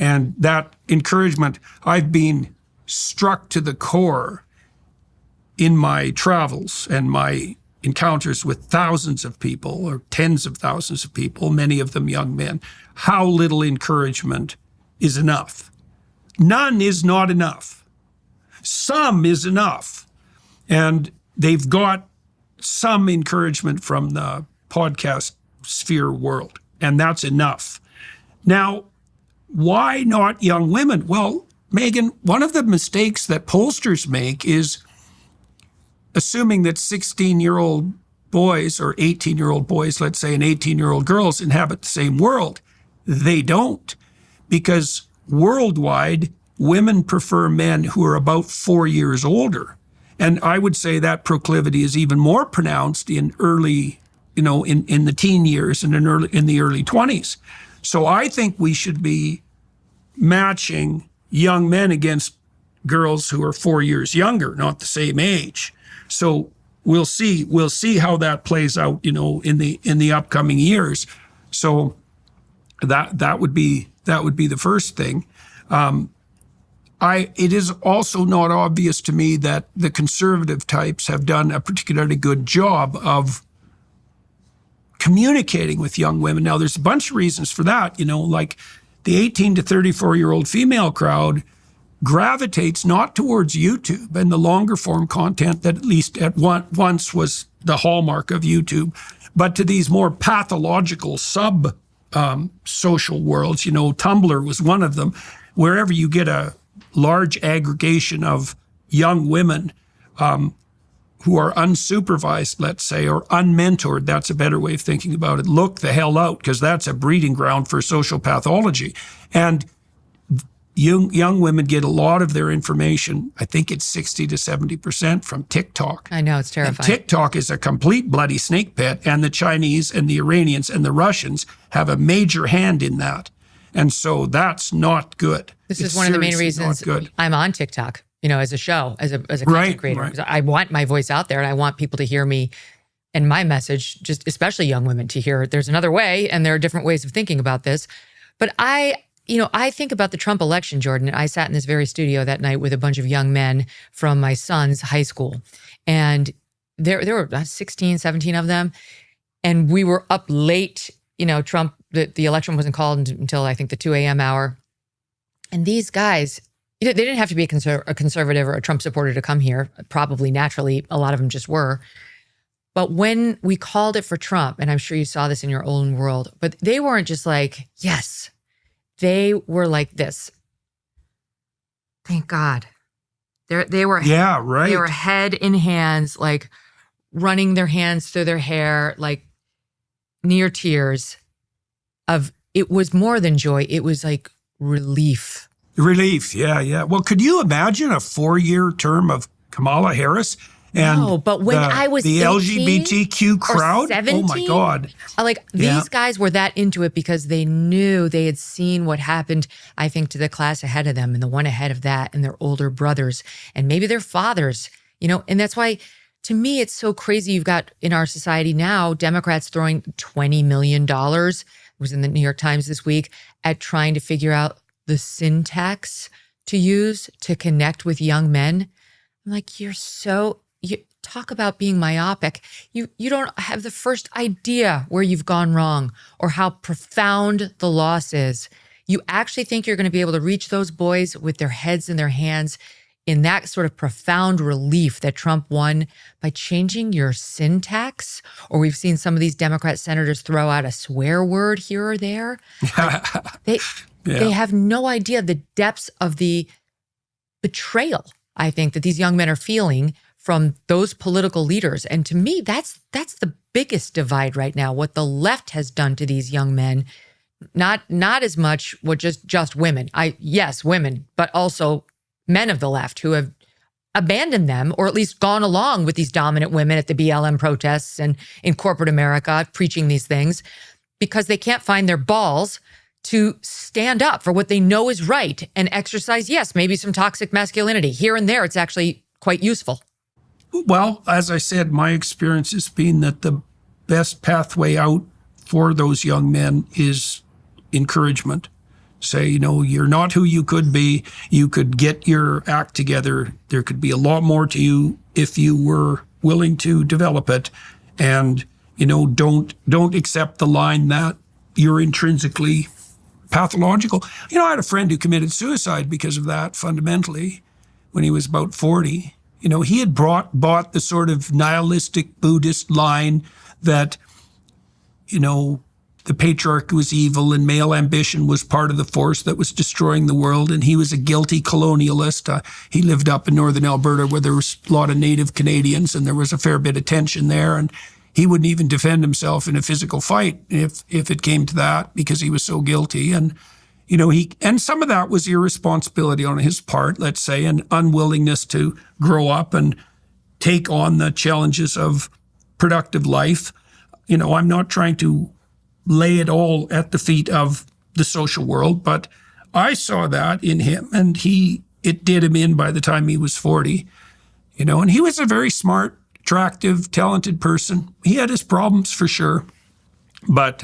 And that encouragement, I've been struck to the core in my travels and my encounters with thousands of people or tens of thousands of people, many of them young men, how little encouragement is enough. None is not enough. Some is enough. And they've got some encouragement from the podcast sphere world, and that's enough. Now, why not young women? Well, Megan, one of the mistakes that pollsters make is assuming that 16-year-old boys or 18-year-old boys, let's say, and 18-year-old girls inhabit the same world. They don't, because worldwide, women prefer men who are about 4 years older. And I would say that proclivity is even more pronounced in early, in the teen years and in the early 20s. So I think we should be matching young men against girls who are 4 years younger, not the same age. So we'll see how that plays out, in the upcoming years. So that would be the first thing. It is also not obvious to me that the conservative types have done a particularly good job of communicating with young women. Now, there's a bunch of reasons for that, like the 18 to 34-year-old female crowd gravitates not towards YouTube and the longer form content that at least once was the hallmark of YouTube, but to these more pathological social worlds. Tumblr was one of them. Wherever you get a large aggregation of young women who are unsupervised, let's say, or unmentored, that's a better way of thinking about it, look the hell out, because that's a breeding ground for social pathology. And young women get a lot of their information, I think it's 60 to 70% from TikTok. I know, it's terrifying. And TikTok is a complete bloody snake pit, and the Chinese and the Iranians and the Russians have a major hand in that. And so that's not good. This is one of the main reasons I'm on TikTok, as a show, as a content creator. Right. I want my voice out there, and I want people to hear me and my message, just especially young women, to hear there's another way, and there are different ways of thinking about this. But I think about the Trump election, Jordan. I sat in this very studio that night with a bunch of young men from my son's high school. And there were 16, 17 of them. And we were up late. Trump, the election wasn't called until I think the 2 a.m. hour. And these guys, they didn't have to be a conservative or a Trump supporter to come here. Probably naturally, a lot of them just were. But when we called it for Trump, and I'm sure you saw this in your own world, but they weren't just like, yes. They were like this. Thank God. They were yeah, right. They were head in hands, like running their hands through their hair, like near tears. It was more than joy. It was like relief. Relief, yeah. Well, could you imagine a 4-year term of Kamala Harris? And no, but when I was the LGBTQ crowd, 17, oh my God. These guys were that into it because they knew, they had seen what happened, I think, to the class ahead of them and the one ahead of that and their older brothers and maybe their fathers, and that's why, to me, it's so crazy. You've got in our society now, Democrats throwing $20 million, it was in the New York Times this week, at trying to figure out the syntax to use to connect with young men. I'm like, you talk about being myopic. You don't have the first idea where you've gone wrong or how profound the loss is. You actually think you're going to be able to reach those boys with their heads in their hands in that sort of profound relief that Trump won by changing your syntax? Or we've seen some of these Democrat senators throw out a swear word here or there. They have no idea the depths of the betrayal, I think, that these young men are feeling from those political leaders. And to me, that's the biggest divide right now, what the left has done to these young men. Not as much what just women. Yes, women, but also men of the left who have abandoned them, or at least gone along with these dominant women at the BLM protests and in corporate America preaching these things because they can't find their balls to stand up for what they know is right and exercise, yes, maybe some toxic masculinity. Here and there, it's actually quite useful. Well, as I said, my experience has been that the best pathway out for those young men is encouragement. say, you're not who you could be. You could get your act together. There could be a lot more to you if you were willing to develop it. And, don't accept the line that you're intrinsically pathological. I had a friend who committed suicide because of that fundamentally when he was about 40. He had bought the sort of nihilistic Buddhist line that, the patriarchy was evil and male ambition was part of the force that was destroying the world. And he was a guilty colonialist. He lived up in northern Alberta where there was a lot of Native Canadians and there was a fair bit of tension there. And he wouldn't even defend himself in a physical fight if it came to that because he was so guilty. And, and some of that was irresponsibility on his part, let's say, and unwillingness to grow up and take on the challenges of productive life. I'm not trying to lay it all at the feet of the social world, but I saw that in him, and it did him in by the time he was 40, and he was a very smart, attractive, talented person. He had his problems for sure, but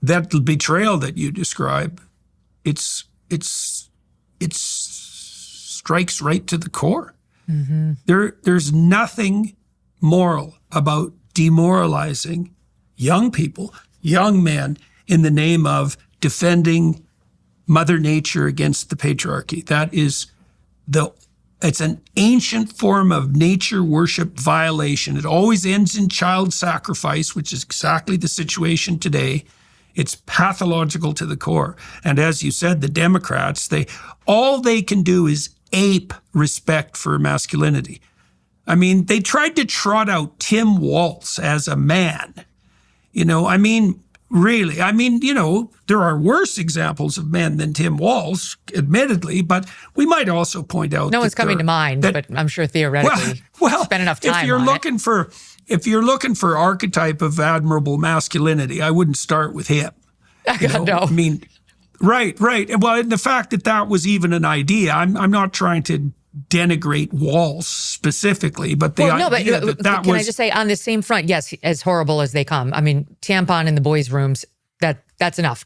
that betrayal that you describe, it strikes right to the core. Mm-hmm. There's nothing moral about demoralizing young people, young men, in the name of defending Mother Nature against the patriarchy. That is it's an ancient form of nature worship violation. It always ends in child sacrifice, which is exactly the situation today. It's pathological to the core. And as you said, the Democrats, all they can do is ape respect for masculinity. I mean, they tried to trot out Tim Walz as a man. Really, there are worse examples of men than Tim Walz, admittedly, but we might also point out no one's coming to mind, but I'm sure theoretically, spend enough time if you're looking for archetype of admirable masculinity, I wouldn't start with him. No. Right. Well, and the fact that was even an idea, I'm not trying to denigrate Walz specifically, but the idea that can was... I just say on the same front, yes, as horrible as they come. Tampon in the boys' rooms, that's enough.